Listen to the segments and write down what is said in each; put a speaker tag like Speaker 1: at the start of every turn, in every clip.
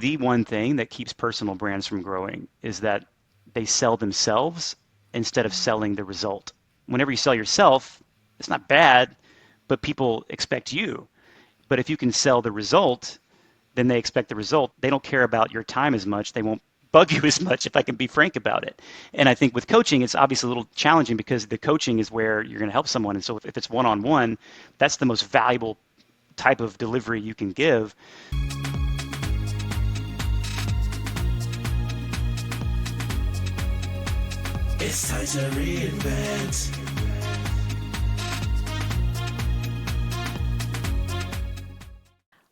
Speaker 1: The one thing that keeps personal brands from growing is that they sell themselves instead of selling the result. Whenever you sell yourself, it's not bad, but people expect you. But if you can sell the result, then they expect the result. They don't care about your time as much. They won't bug you as much, if I can be frank about it. And I think with coaching, it's obviously a little challenging because the coaching is where you're going to help someone. And so if it's one-on-one, that's the most valuable type of delivery you can give.
Speaker 2: It's time to reinvent.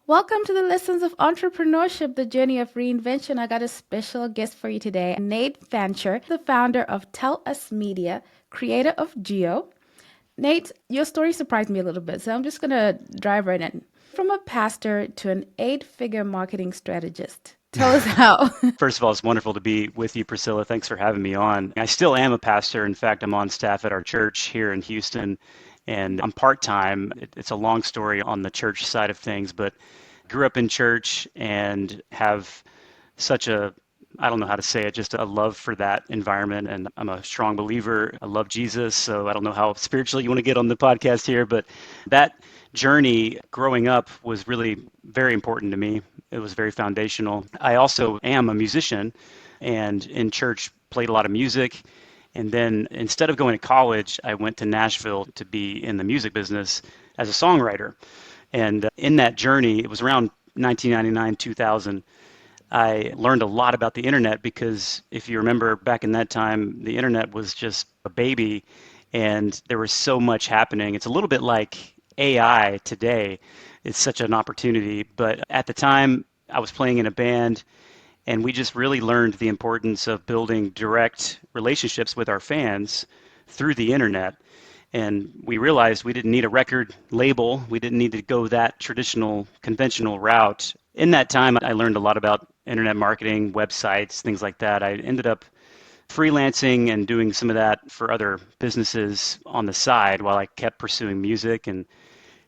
Speaker 3: Welcome to the Lessons of Entrepreneurship, the journey of reinvention. I got a special guest for you today, Nate Fancher, the founder of Tell Us Media, creator of Geo. Nate, your story surprised me a little bit, so I'm just going to dive right in. From a pastor to an 8-figure marketing strategist. Tell us how.
Speaker 1: First of all, it's wonderful to be with you, Priscilla. Thanks for having me on. I still am a pastor. In fact, I'm on staff at our church here in Houston, and I'm part-time. It's a long story on the church side of things, but grew up in church and have such a, I don't know how to say it, just a love for that environment. And I'm a strong believer. I love Jesus. So I don't know how spiritual you want to get on the podcast here, but that journey growing up was really very important to me. It was very foundational. I also am a musician and in church played a lot of music. And then instead of going to college, I went to Nashville to be in the music business as a songwriter. And in that journey, it was around 1999, 2000, I learned a lot about the internet because if you remember back in that time, the internet was just a baby and there was so much happening. It's a little bit like AI today. It's such an opportunity. But at the time, I was playing in a band and we just really learned the importance of building direct relationships with our fans through the internet. And we realized we didn't need a record label. We didn't need to go that traditional, conventional route. In that time, I learned a lot about internet marketing, websites, things like that. I ended up freelancing and doing some of that for other businesses on the side while I kept pursuing music, and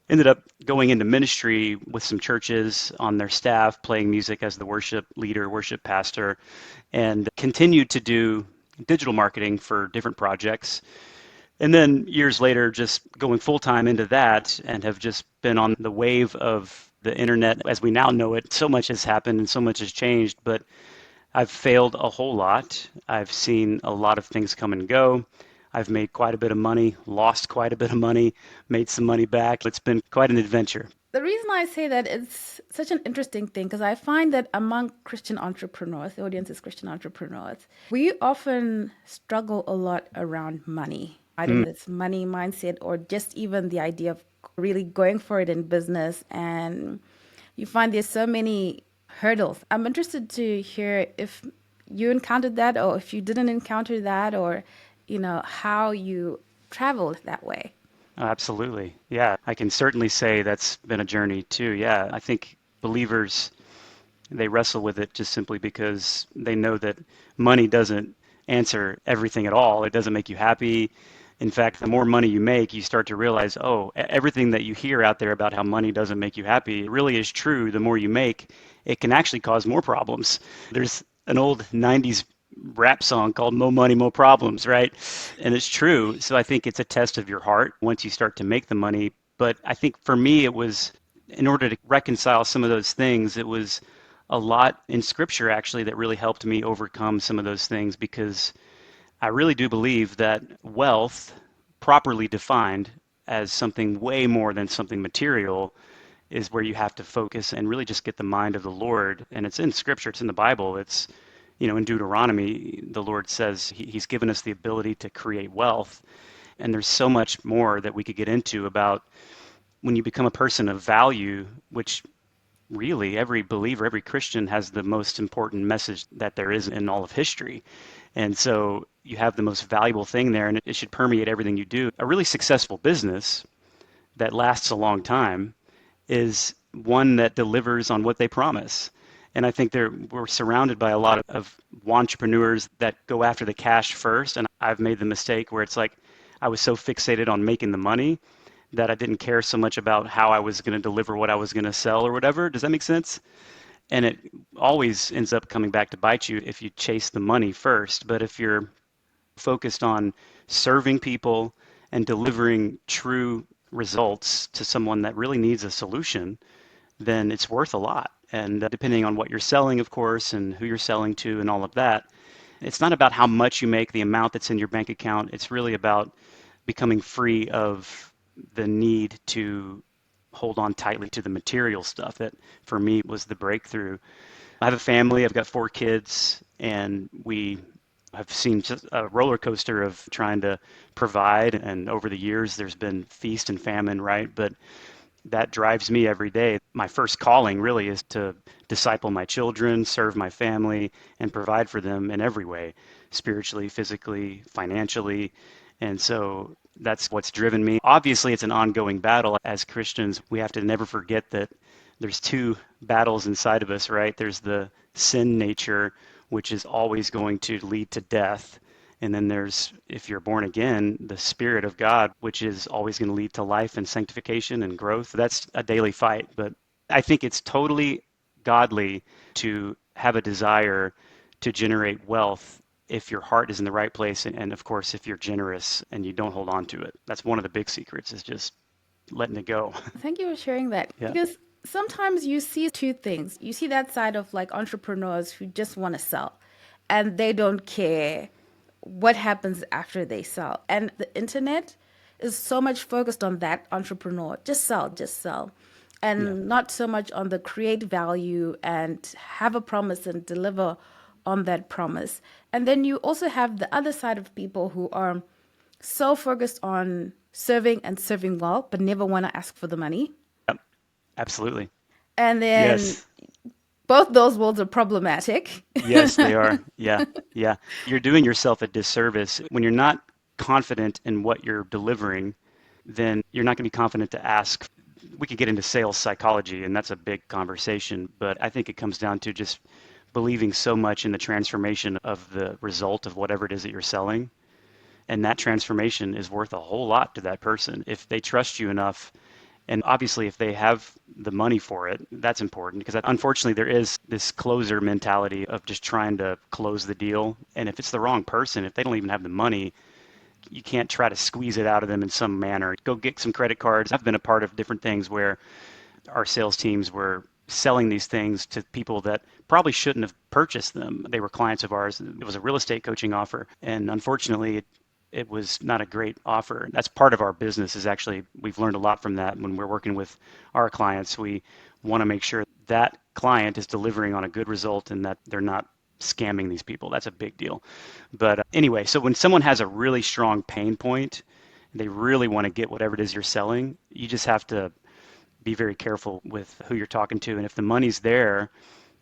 Speaker 1: ended up going into ministry with some churches on their staff, playing music as the worship leader, worship pastor, and continued to do digital marketing for different projects. And then years later, just going full time into that and have just been on the wave of the internet as we now know it. So much has happened and so much has changed, but I've failed a whole lot. I've seen a lot of things come and go. I've made quite a bit of money, lost quite a bit of money, made some money back. It's been quite an adventure.
Speaker 3: The reason I say that it's such an interesting thing because I find that among Christian entrepreneurs, the audience is Christian entrepreneurs, we often struggle a lot around money. Either this money mindset or just even the idea of really going for it in business. And you find there's so many hurdles. I'm interested to hear if you encountered that or if you didn't encounter that or, how you traveled that way.
Speaker 1: Absolutely. Yeah, I can certainly say that's been a journey too. Yeah, I think believers, they wrestle with it just simply because they know that money doesn't answer everything at all. It doesn't make you happy. In fact, the more money you make, you start to realize, oh, everything that you hear out there about how money doesn't make you happy, it really is true. The more you make, it can actually cause more problems. There's an old 90s rap song called Mo Money, Mo Problems, right? And it's true. So I think it's a test of your heart once you start to make the money. But I think for me, it was in order to reconcile some of those things, it was a lot in scripture actually that really helped me overcome some of those things because I really do believe that wealth, properly defined as something way more than something material, is where you have to focus and really just get the mind of the Lord. And it's in Scripture, it's in the Bible. It's, in Deuteronomy, the Lord says He's given us the ability to create wealth. And there's so much more that we could get into about when you become a person of value, which really every believer, every Christian has the most important message that there is in all of history. And so you have the most valuable thing there, and it should permeate everything you do. A really successful business that lasts a long time is one that delivers on what they promise. And I think we're surrounded by a lot of entrepreneurs that go after the cash first. And I've made the mistake where it's like I was so fixated on making the money that I didn't care so much about how I was going to deliver what I was going to sell or whatever. Does that make sense? And it always ends up coming back to bite you if you chase the money first. But if you're focused on serving people and delivering true results to someone that really needs a solution, then it's worth a lot. And depending on what you're selling, of course, and who you're selling to and all of that, it's not about how much you make, the amount that's in your bank account. It's really about becoming free of the need to hold on tightly to the material stuff that for me was the breakthrough. I have a family, I've got 4 kids, and we have seen just a roller coaster of trying to provide. And over the years, there's been feast and famine, right? But that drives me every day. My first calling really is to disciple my children, serve my family, and provide for them in every way, spiritually, physically, financially. And so that's what's driven me. Obviously, it's an ongoing battle. As Christians, we have to never forget that there's two battles inside of us, right? There's the sin nature, which is always going to lead to death. And then there's, if you're born again, the Spirit of God, which is always going to lead to life and sanctification and growth. That's a daily fight. But I think it's totally godly to have a desire to generate wealth if your heart is in the right place. And of course, if you're generous and you don't hold on to it. That's one of the big secrets is just letting it go.
Speaker 3: Thank you for sharing that.
Speaker 1: Yeah.
Speaker 3: Because sometimes you see two things. You see that side of like entrepreneurs who just want to sell and they don't care what happens after they sell. And the internet is so much focused on that entrepreneur. Just sell.
Speaker 1: Yeah.
Speaker 3: And not so much on the create value and have a promise and deliver on that promise. And then you also have the other side of people who are so focused on serving and serving well, but never want to ask for the money.
Speaker 1: Yep. Absolutely.
Speaker 3: And then
Speaker 1: Yes.
Speaker 3: both those worlds are problematic.
Speaker 1: Yes, they are. Yeah. Yeah. You're doing yourself a disservice when you're not confident in what you're delivering, then you're not going to be confident to ask. We could get into sales psychology, and that's a big conversation, but I think it comes down to just believing so much in the transformation of the result of whatever it is that you're selling. And that transformation is worth a whole lot to that person if they trust you enough. And obviously, if they have the money for it, that's important because unfortunately, there is this closer mentality of just trying to close the deal. And if it's the wrong person, if they don't even have the money, you can't try to squeeze it out of them in some manner. Go get some credit cards. I've been a part of different things where our sales teams were selling these things to people that probably shouldn't have purchased them. They were clients of ours. It was a real estate coaching offer. And unfortunately, it was not a great offer. That's part of our business is actually, we've learned a lot from that when we're working with our clients. We want to make sure that client is delivering on a good result and that they're not scamming these people. That's a big deal. But anyway, so when someone has a really strong pain point, they really want to get whatever it is you're selling, you just have to be very careful with who you're talking to. And if the money's there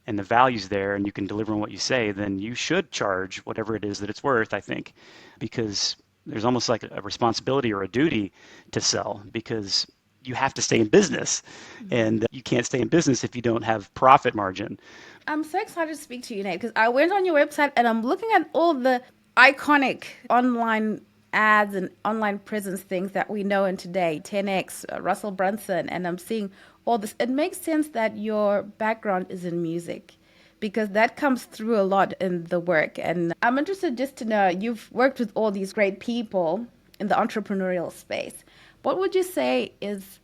Speaker 1: and the value's there and you can deliver on what you say, then you should charge whatever it is that it's worth, I think, because there's almost like a responsibility or a duty to sell because you have to stay in business and you can't stay in business if you don't have profit margin.
Speaker 3: I'm so excited to speak to you, Nate, because I went on your website and I'm looking at all the iconic online ads and online presence things that we know in today, 10X, Russell Brunson, and I'm seeing all this. It makes sense that your background is in music because that comes through a lot in the work. And I'm interested just to know, you've worked with all these great people in the entrepreneurial space. What would you say is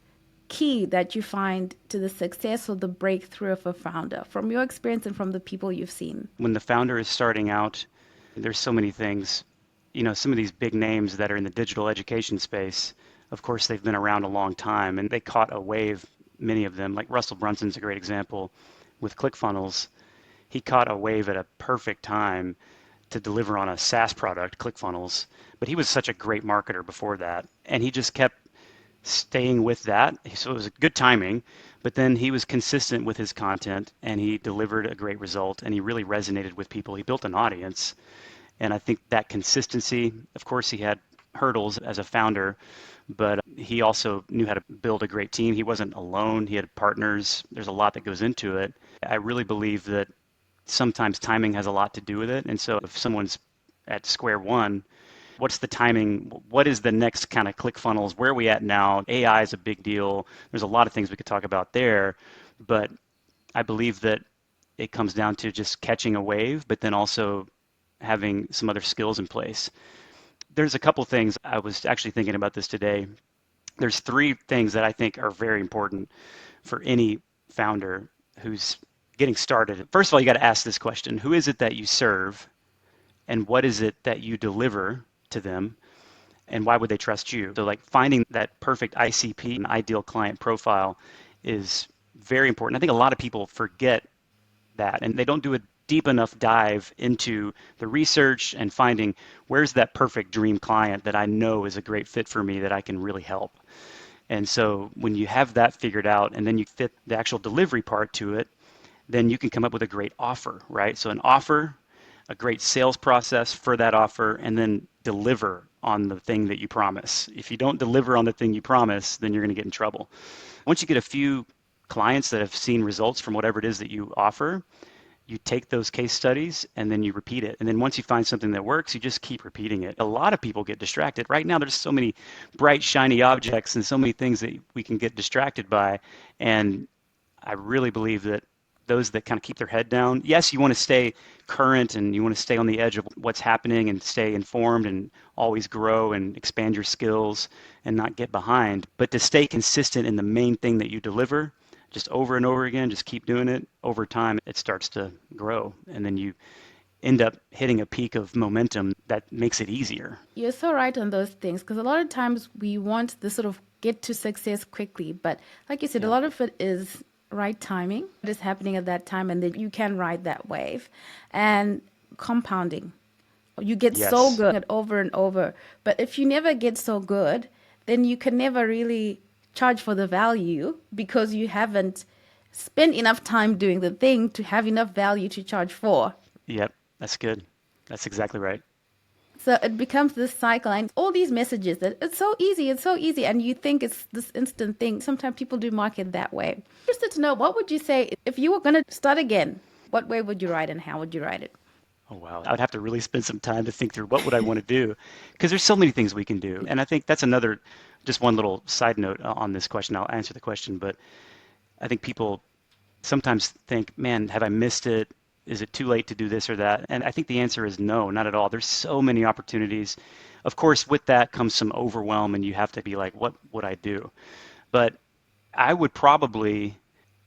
Speaker 3: key that you find to the success or the breakthrough of a founder from your experience and from the people you've seen?
Speaker 1: When the founder is starting out, there's so many things. You know, some of these big names that are in the digital education space, of course, they've been around a long time and they caught a wave, many of them. Like Russell Brunson's a great example with ClickFunnels. He caught a wave at a perfect time to deliver on a SaaS product, ClickFunnels, but he was such a great marketer before that. And he just kept staying with that. So it was good timing, but then he was consistent with his content and he delivered a great result and he really resonated with people. He built an audience. And I think that consistency, of course, he had hurdles as a founder, but he also knew how to build a great team. He wasn't alone. He had partners. There's a lot that goes into it. I really believe that sometimes timing has a lot to do with it. And so if someone's at square one, what's the timing? What is the next kind of ClickFunnels? Where are we at now? AI is a big deal. There's a lot of things we could talk about there, but I believe that it comes down to just catching a wave, but then also having some other skills in place. There's a couple things. I was actually thinking about this today. There's three things that I think are very important for any founder who's getting started. First of all, you got to ask this question: who is it that you serve, and what is it that you deliver to them, and why would they trust you? So, like, finding that perfect ICP, an ideal client profile, is very important. I think a lot of people forget that, and they don't do a deep enough dive into the research and finding where's that perfect dream client that I know is a great fit for me that I can really help. And so when you have that figured out and then you fit the actual delivery part to it, then you can come up with a great offer, right? So an offer, a great sales process for that offer, and then deliver on the thing that you promise. If you don't deliver on the thing you promise, then you're going to get in trouble. Once you get a few clients that have seen results from whatever it is that you offer, you take those case studies and then you repeat it. And then once you find something that works, you just keep repeating it. A lot of people get distracted. Right now, there's so many bright, shiny objects and so many things that we can get distracted by. And I really believe that those that kind of keep their head down, yes, you want to stay current and you want to stay on the edge of what's happening and stay informed and always grow and expand your skills and not get behind. But to stay consistent in the main thing that you deliver, just over and over again, just keep doing it. Over time, it starts to grow. And then you end up hitting a peak of momentum that makes it easier.
Speaker 3: You're so right on those things because a lot of times we want the sort of get to success quickly. But like you said, a
Speaker 1: Yeah.
Speaker 3: lot of it is right timing. It is happening at that time, and then you can ride that wave. And compounding. You get so
Speaker 1: Yes.
Speaker 3: good at over and over. But if you never get so good, then you can never really charge for the value because you haven't spent enough time doing the thing to have enough value to charge for.
Speaker 1: Yep. That's good. That's exactly right.
Speaker 3: So it becomes this cycle and all these messages that it's so easy, and you think it's this instant thing. Sometimes people do market that way. Interested to know, what would you say if you were going to start again? What way would you write and how would you write it?
Speaker 1: Oh, wow. I would have to really spend some time to think through what would I want to do because there's so many things we can do. And I think that's another, just one little side note on this question. I'll answer the question, but I think people sometimes think, man, have I missed it? Is it too late to do this or that? And I think the answer is no, not at all. There's so many opportunities. Of course, with that comes some overwhelm, and you have to be like, what would I do? But I would probably,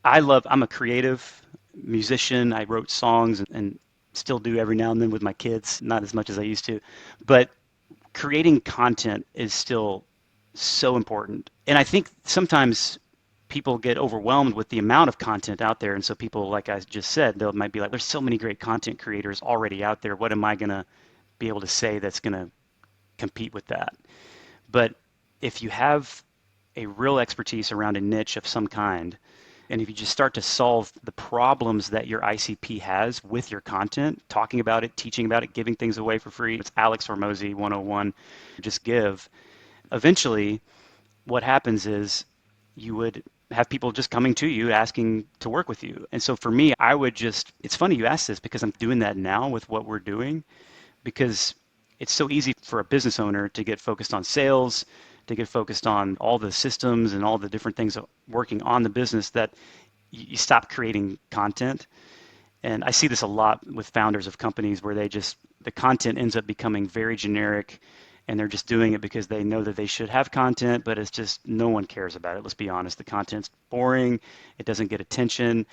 Speaker 1: I'm a creative musician. I wrote songs and still do every now and then with my kids, not as much as I used to. But creating content is still so important. And I think sometimes people get overwhelmed with the amount of content out there. And so people, like I just said, they might be like, there's so many great content creators already out there. What am I going to be able to say that's going to compete with that? But if you have a real expertise around a niche of some kind, and if you just start to solve the problems that your ICP has with your content, talking about it, teaching about it, giving things away for free, it's Alex Hormozy 101, just give. Eventually, what happens is you would have people just coming to you asking to work with you. And so for me, I would just, it's funny you ask this because I'm doing that now with what we're doing because it's so easy for a business owner to get focused on sales, to get focused on all the systems and all the different things working on the business that you stop creating content. And I see this a lot with founders of companies where the content ends up becoming very generic and they're just doing it because they know that they should have content, but it's just no one cares about it. Let's be honest. The content's boring. It doesn't get attention.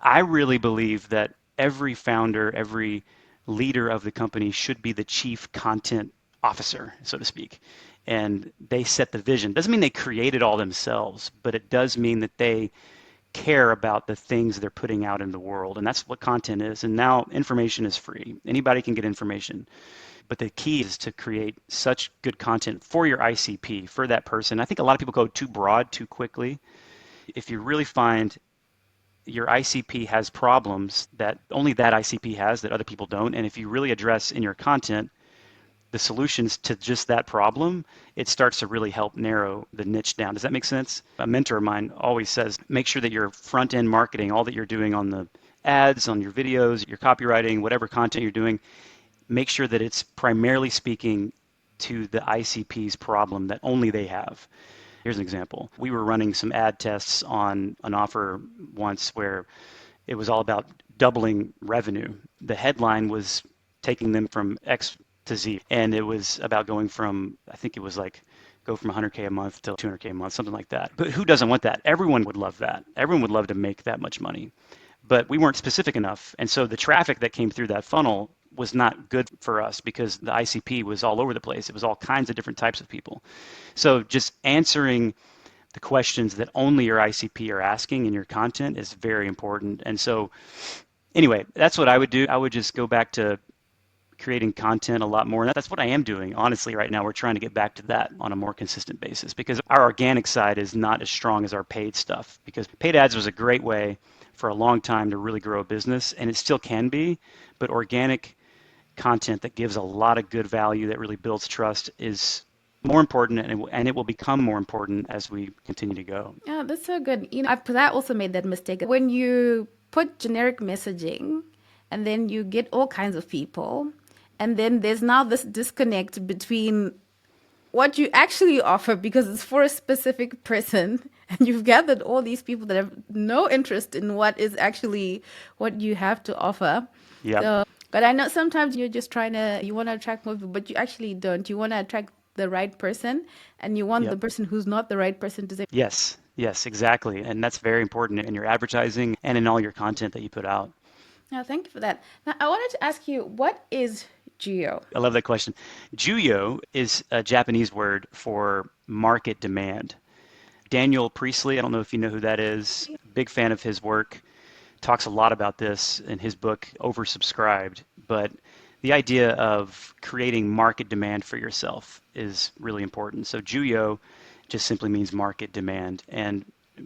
Speaker 1: I really believe that every founder, every leader of the company should be the chief content officer, so to speak. And they set the vision. Doesn't mean they create it all themselves, but it does mean that they care about the things they're putting out in the world. And that's what content is. And now information is free. Anybody can get information. But the key is to create such good content for your ICP, for that person. I think a lot of people go too broad too quickly. If you really find your ICP has problems that only that ICP has that other people don't, and if you really address in your content the solutions to just that problem, it starts to really help narrow the niche down. Does that make sense? A mentor of mine always says, make sure that your front end marketing, all that you're doing on the ads, on your videos, your copywriting, whatever content you're doing, make sure that it's primarily speaking to the ICP's problem that only they have. Here's an example. We were running some ad tests on an offer once where it was all about doubling revenue. The headline was taking them from X to Z, and it was about going from, I think it was like, go from 100K a month to 200K a month, something like that. But who doesn't want that? Everyone would love that. Everyone would love to make that much money. But we weren't specific enough. And so the traffic that came through that funnel was not good for us because the ICP was all over the place. It was all kinds of different types of people. So just answering the questions that only your ICP are asking in your content is very important. And so anyway, that's what I would do. I would just go back to creating content a lot more. And that's what I am doing. Honestly, right now, we're trying to get back to that on a more consistent basis because our organic side is not as strong as our paid stuff, because paid ads was a great way for a long time to really grow a business, and it still can be, but organic content that gives a lot of good value that really builds trust is more important, and it will become more important as we continue to go.
Speaker 3: Yeah, that's so good. Because I also made that mistake. When you put generic messaging and then you get all kinds of people, and then there's now this disconnect between what you actually offer because it's for a specific person, and you've gathered all these people that have no interest in what is actually what you have to offer.
Speaker 1: Yeah.
Speaker 3: So, but I know sometimes you're just you want to attract more people, but you actually don't. You want to attract the right person, and you want the
Speaker 1: Yep.
Speaker 3: person who's not the right person to say,
Speaker 1: Yes. Yes, exactly. And that's very important in your advertising and in all your content that you put out.
Speaker 3: no, thank you for that. Now, I wanted to ask you, what is geo?
Speaker 1: I love that question. Juyo is a Japanese word for market demand. Daniel Priestley, I don't know if you know who that is, big fan of his work, talks a lot about this in his book, Oversubscribed. But the idea of creating market demand for yourself is really important. So Juyo just simply means market demand. And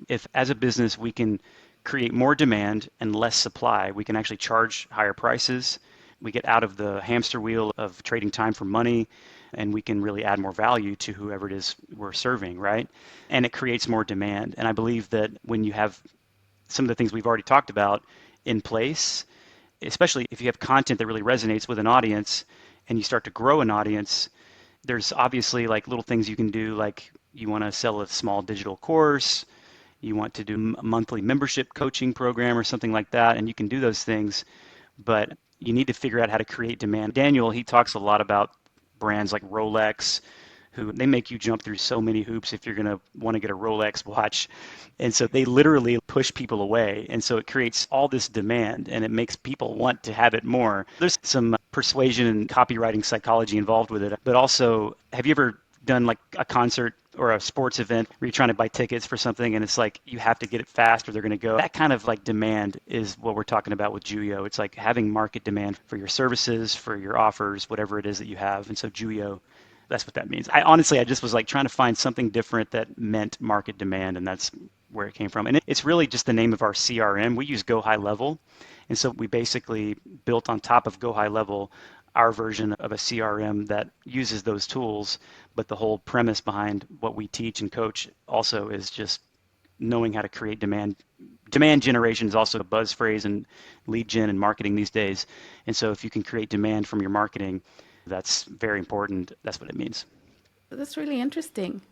Speaker 1: if as a business we can create more demand and less supply, we can actually charge higher prices. We get out of the hamster wheel of trading time for money, and we can really add more value to whoever it is we're serving, right? And it creates more demand. And I believe that when you have some of the things we've already talked about in place, especially if you have content that really resonates with an audience and you start to grow an audience, there's obviously like little things you can do, like you want to sell a small digital course, you want to do a monthly membership coaching program or something like that, and you can do those things, but you need to figure out how to create demand. Daniel, he talks a lot about brands like Rolex, who they make you jump through so many hoops if you're going to want to get a Rolex watch. And so they literally push people away. And so it creates all this demand and it makes people want to have it more. There's some persuasion and copywriting psychology involved with it. But also, have you ever done like a concert or a sports event where you're trying to buy tickets for something and it's like you have to get it fast or they're going to go? That kind of like demand is what we're talking about with Juyo. It's like having market demand for your services, for your offers, whatever it is that you have. And so Juyo, that's what that means. I just was like trying to find something different that meant market demand, and that's where it came from. And it's really just the name of our CRM. We use Go High Level, and so we basically built on top of Go High Level our version of a CRM that uses those tools. But the whole premise behind what we teach and coach also is just knowing how to create demand. Demand generation is also a buzz phrase in lead gen and marketing these days. And so if you can create demand from your marketing, that's very important. That's what it means.
Speaker 3: That's really interesting.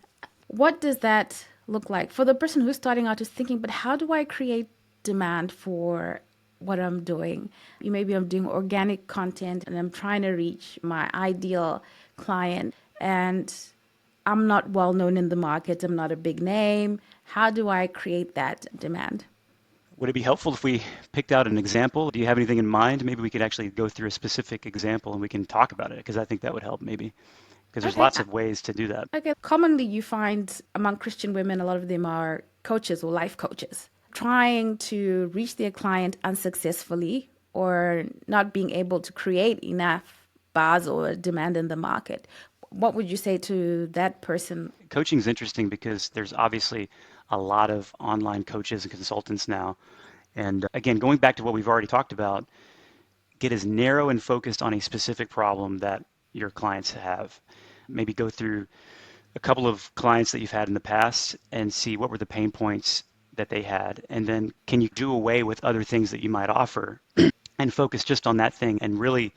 Speaker 3: What does that look like for the person who's starting out, is thinking, but how do I create demand for what I'm doing? Maybe I'm doing organic content and I'm trying to reach my ideal client, and I'm not well known in the market. I'm not a big name. How do I create that demand?
Speaker 1: Would it be helpful if we picked out an example? Do you have anything in mind? Maybe we could actually go through a specific example and we can talk about it, because I think that would help maybe. Because there's
Speaker 3: Okay.
Speaker 1: lots of ways to do that.
Speaker 3: Okay. Commonly, you find among Christian women, a lot of them are coaches or life coaches, trying to reach their client unsuccessfully or not being able to create enough buzz or demand in the market. What would you say to that person?
Speaker 1: Coaching is interesting because there's obviously a lot of online coaches and consultants now. And again, going back to what we've already talked about, get as narrow and focused on a specific problem that your clients have. Maybe go through a couple of clients that you've had in the past and see what were the pain points that they had. And then can you do away with other things that you might offer and focus just on that thing and really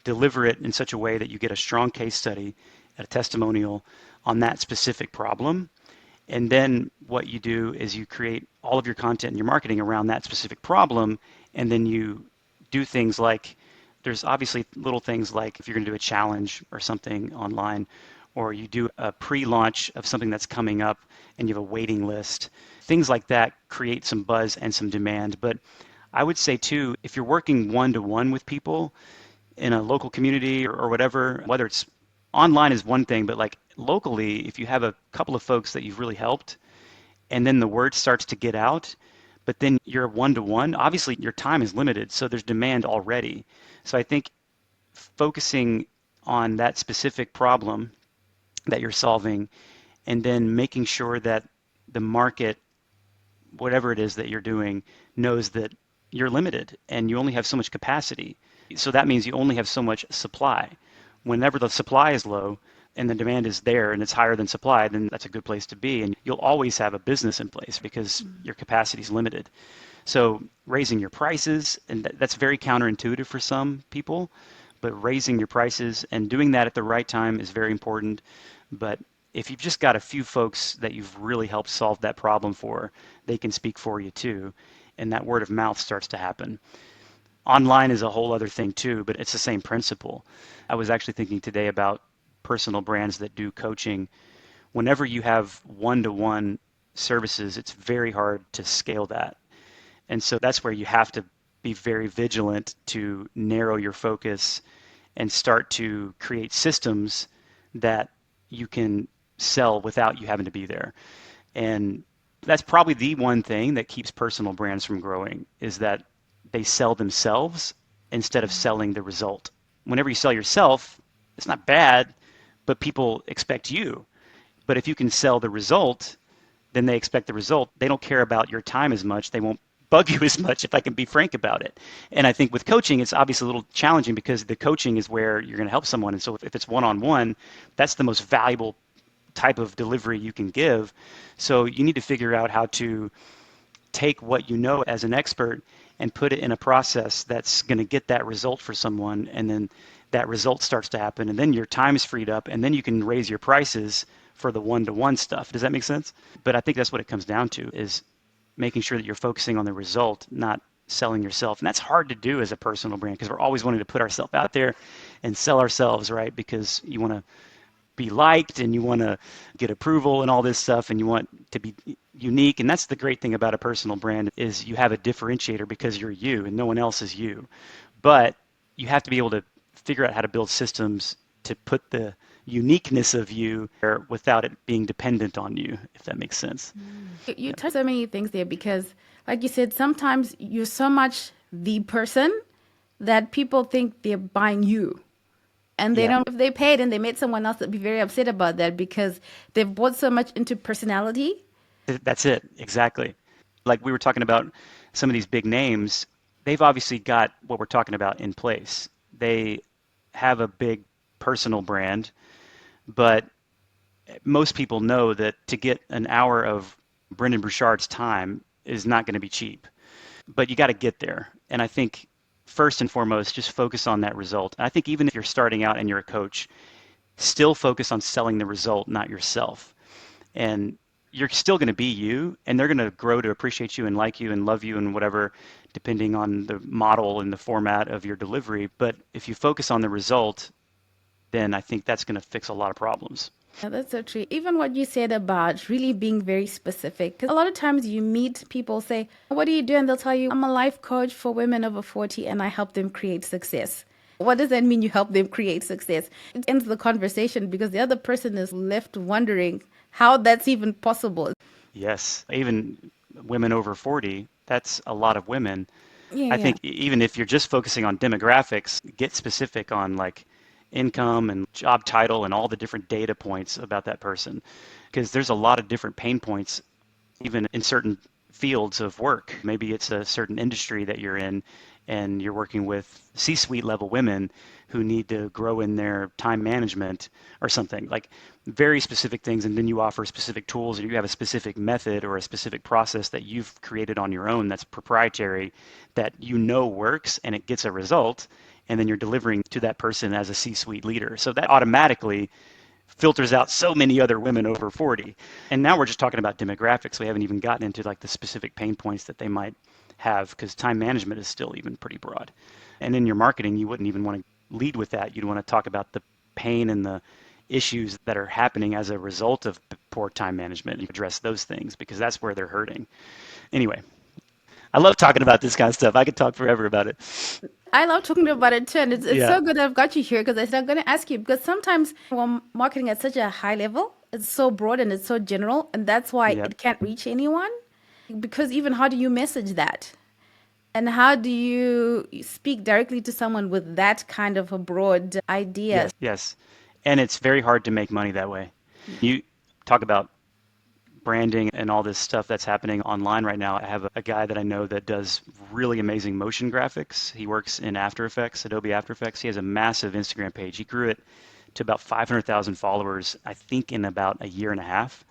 Speaker 1: deliver it in such a way that you get a strong case study, a testimonial on that specific problem. And then what you do is you create all of your content and your marketing around that specific problem, and then you do things like, there's obviously little things like if you're going to do a challenge or something online, or you do a pre-launch of something that's coming up and you have a waiting list. Things like that create some buzz and some demand. But I would say too, if you're working one-to-one with people in a local community or whatever, whether it's online is one thing, but like locally, if you have a couple of folks that you've really helped and then the word starts to get out, but then you're one-to-one, obviously your time is limited, so there's demand already. So I think focusing on that specific problem that you're solving and then making sure that the market, whatever it is that you're doing, knows that you're limited and you only have so much capacity. So that means you only have so much supply. Whenever the supply is low and the demand is there and it's higher than supply, then that's a good place to be. And you'll always have a business in place because your capacity is limited. So raising your prices, and that's very counterintuitive for some people, but raising your prices and doing that at the right time is very important. But if you've just got a few folks that you've really helped solve that problem for, they can speak for you too. And that word of mouth starts to happen. Online is a whole other thing too, but it's the same principle. I was actually thinking today about personal brands that do coaching. Whenever you have one-to-one services, it's very hard to scale that. And so that's where you have to be very vigilant to narrow your focus and start to create systems that you can sell without you having to be there. And that's probably the one thing that keeps personal brands from growing is that they sell themselves instead of selling the result. Whenever you sell yourself, it's not bad, but people expect you. But if you can sell the result, then they expect the result. They don't care about your time as much. They won't bug you as much, if I can be frank about it. And I think with coaching, it's obviously a little challenging because the coaching is where you're going to help someone. And so if it's one-on-one, that's the most valuable type of delivery you can give. So you need to figure out how to take what you know as an expert and put it in a process that's going to get that result for someone. And then that result starts to happen. And then your time is freed up. And then you can raise your prices for the one-to-one stuff. Does that make sense? But I think that's what it comes down to is making sure that you're focusing on the result, not selling yourself. And that's hard to do as a personal brand because we're always wanting to put ourselves out there and sell ourselves, right? Because you want to be liked and you want to get approval and all this stuff and you want to be unique. And that's the great thing about a personal brand is you have a differentiator because you're you and no one else is you. But you have to be able to figure out how to build systems to put the uniqueness of you there without it being dependent on you, if that makes sense.
Speaker 3: You touch so many things there because, like you said, sometimes you're so much the person that people think they're buying you. And they
Speaker 1: Yeah,
Speaker 3: don't, if they paid and they made someone else, they'd be very upset about that because they've bought so much into personality.
Speaker 1: that's it, exactly. Like we were talking about some of these big names, they've obviously got what we're talking about in place. They have a big personal brand, but most people know that to get an hour of Brendan Burchard's time is not going to be cheap, but you got to get there. And I think first and foremost, just focus on that result. I think even if you're starting out and you're a coach, still focus on selling the result, not yourself. And you're still going to be you, and they're going to grow to appreciate you and like you and love you and whatever, depending on the model and the format of your delivery. But if you focus on the result, then I think that's going to fix a lot of problems.
Speaker 3: Yeah, that's so true. Even what you said about really being very specific. Because a lot of times you meet people say, what do you do? And they'll tell you, I'm a life coach for women over 40 and I help them create success. What does that mean you help them create success? It ends the conversation because the other person is left wondering how that's even possible.
Speaker 1: Yes, even women over 40, that's a lot of women.
Speaker 3: Yeah,
Speaker 1: I
Speaker 3: yeah.
Speaker 1: think even if you're just focusing on demographics, get specific on like income and job title and all the different data points about that person. Because there's a lot of different pain points, even in certain fields of work. Maybe it's a certain industry that you're in and you're working with C-suite level women who need to grow in their time management or something like very specific things. And then you offer specific tools or you have a specific method or a specific process that you've created on your own that's proprietary that you know works and it gets a result. And then you're delivering to that person as a C-suite leader. So that automatically filters out so many other women over 40. And now we're just talking about demographics. We haven't even gotten into like the specific pain points that they might have because time management is still even pretty broad. And in your marketing, you wouldn't even want to lead with that. You'd want to talk about the pain and the issues that are happening as a result of poor time management. You address those things because that's where they're hurting. Anyway, I love talking about this kind of stuff. I could talk forever about it.
Speaker 3: I love talking about it too, and it's
Speaker 1: Yeah.
Speaker 3: so good that I've got you here because I said I'm going to ask you because sometimes when marketing at such a high level, it's so broad and it's so general, and that's why
Speaker 1: Yeah.
Speaker 3: it can't reach anyone. Because even how do you message that? And how do you speak directly to someone with that kind of a broad idea?
Speaker 1: Yes. Yes. And it's very hard to make money that way. You talk about branding and all this stuff that's happening online right now. I have a guy that I know that does really amazing motion graphics. He works in After Effects, Adobe After Effects. He has a massive Instagram page. He grew it to about 500,000 followers, I think, in about a year and a half,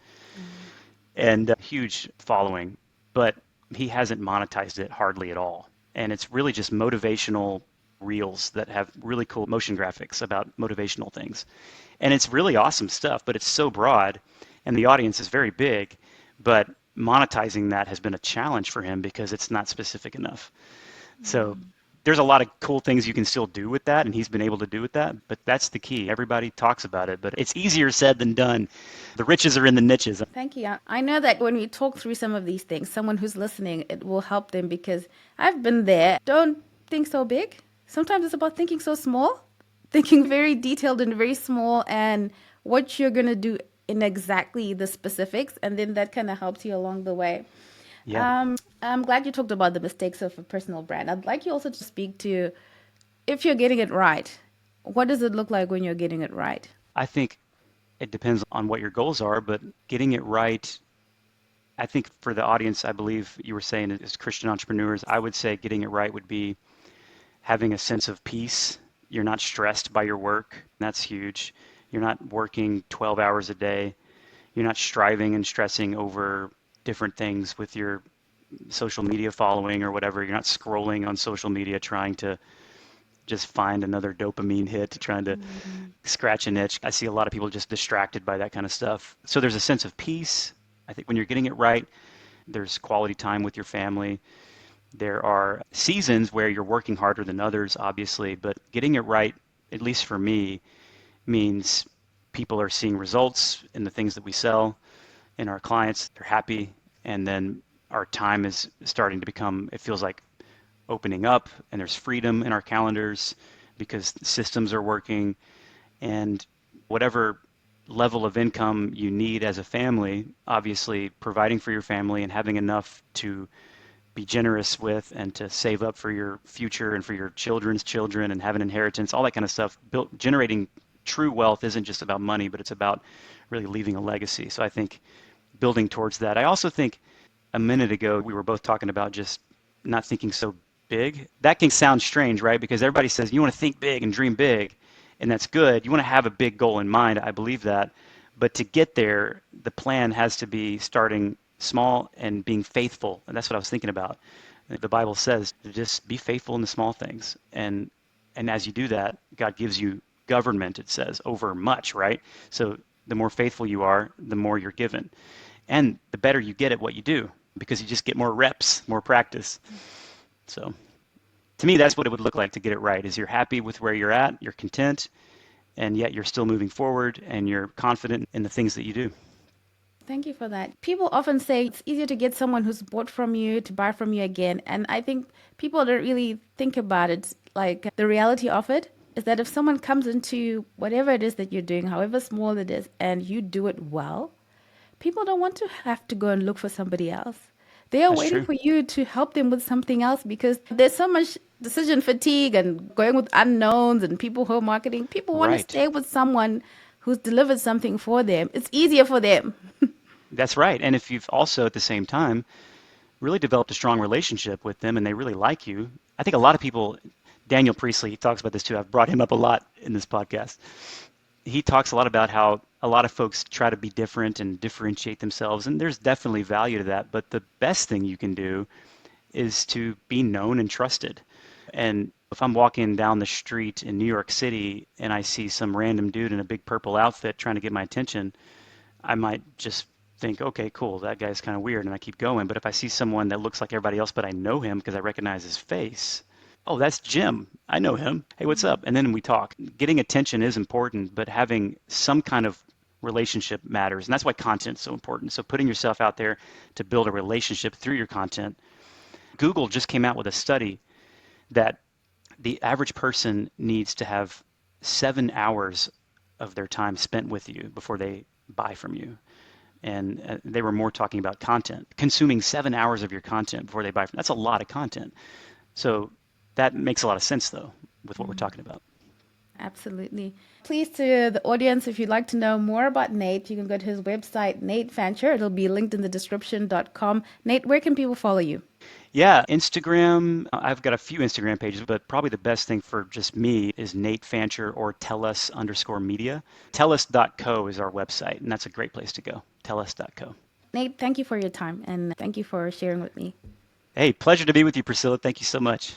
Speaker 1: and a huge following. But he hasn't monetized it hardly at all. And it's really just motivational reels that have really cool motion graphics about motivational things. And it's really awesome stuff, but it's so broad and the audience is very big, but monetizing that has been a challenge for him because it's not specific enough. So there's a lot of cool things you can still do with that, and he's been able to do with that, but that's the key. Everybody talks about it, but it's easier said than done. The riches are in the niches.
Speaker 3: Thank you. I know that when we talk through some of these things, someone who's listening, it will help them because I've been there. Don't think so big. Sometimes it's about thinking so small, thinking very detailed and very small, and what you're going to do in exactly the specifics. And then that kind of helps you along the way.
Speaker 1: Yeah,
Speaker 3: I'm glad you talked about the mistakes of a personal brand. I'd like you also to speak to if you're getting it right. What does it look like when you're getting it right?
Speaker 1: I think it depends on what your goals are, but getting it right, I think for the audience, I believe you were saying as Christian entrepreneurs, I would say getting it right would be having a sense of peace. You're not stressed by your work. That's huge. You're not working 12 hours a day. You're not striving and stressing over different things with your social media following or whatever. You're not scrolling on social media trying to just find another dopamine hit, trying to scratch an itch. I see a lot of people just distracted by that kind of stuff. So there's a sense of peace. I think when you're getting it right, there's quality time with your family. There are seasons where you're working harder than others, obviously, but getting it right, at least for me, means people are seeing results in the things that we sell, in our clients, they're happy, and then our time is starting to become, it feels like opening up, and there's freedom in our calendars because systems are working, and whatever level of income you need as a family, obviously providing for your family and having enough to be generous with and to save up for your future and for your children's children and have an inheritance, all that kind of stuff. Generating true wealth isn't just about money, but it's about really leaving a legacy. So I think building towards that. I also think a minute ago we were both talking about just not thinking so big. That can sound strange, right? Because everybody says you want to think big and dream big, and that's good. You want to have a big goal in mind. I believe that. But to get there, the plan has to be starting small and being faithful. And that's what I was thinking about. The Bible says to just be faithful in the small things. And as you do that, God gives you government, it says, over much, right? So the more faithful you are, the more you're given. And the better you get at what you do because you just get more reps, more practice. So to me, that's what it would look like to get it right is you're happy with where you're at, you're content, and yet you're still moving forward and you're confident in the things that you do.
Speaker 3: Thank you for that. People often say it's easier to get someone who's bought from you to buy from you again. And I think people don't really think about it. Like the reality of it is that if someone comes into whatever it is that you're doing, however small it is, and you do it well, people don't want to have to go and look for somebody else. They are
Speaker 1: That's
Speaker 3: waiting
Speaker 1: true.
Speaker 3: for you to help them with something else because there's so much decision fatigue and going with unknowns and people who are marketing. People want to
Speaker 1: Right.
Speaker 3: stay with someone who's delivered something for them. It's easier for them.
Speaker 1: That's right. And if you've also at the same time really developed a strong relationship with them and they really like you, I think a lot of people, Daniel Priestley, he talks about this too. I've brought him up a lot in this podcast. He talks a lot about how a lot of folks try to be different and differentiate themselves, and there's definitely value to that. But the best thing you can do is to be known and trusted. And if I'm walking down the street in New York City and I see some random dude in a big purple outfit trying to get my attention, I might just think, okay, cool, that guy's kind of weird, and I keep going. But if I see someone that looks like everybody else, but I know him because I recognize his face, Oh, that's Jim. I know him. Hey, what's up? And then we talk. Getting attention is important, but having some kind of relationship matters. And that's why content's so important. So putting yourself out there to build a relationship through your content. Google just came out with a study that the average person needs to have 7 hours of their time spent with you before they buy from you. And they were more talking about content, consuming 7 hours of your content before they buy from. That's a lot of content. So that makes a lot of sense, though, with what we're talking about.
Speaker 3: Absolutely. Please, to the audience, if you'd like to know more about Nate, you can go to his website, Nate Fancher. It'll be linked in the description.com. Nate, where can people follow you?
Speaker 1: Yeah, Instagram. I've got a few Instagram pages, but probably the best thing for just me is Nate Fancher or tellus_media. Tellus.co is our website, and that's a great place to go. Tellus.co.
Speaker 3: Nate, thank you for your time and thank you for sharing with me.
Speaker 1: Hey, pleasure to be with you, Priscilla. Thank you so much.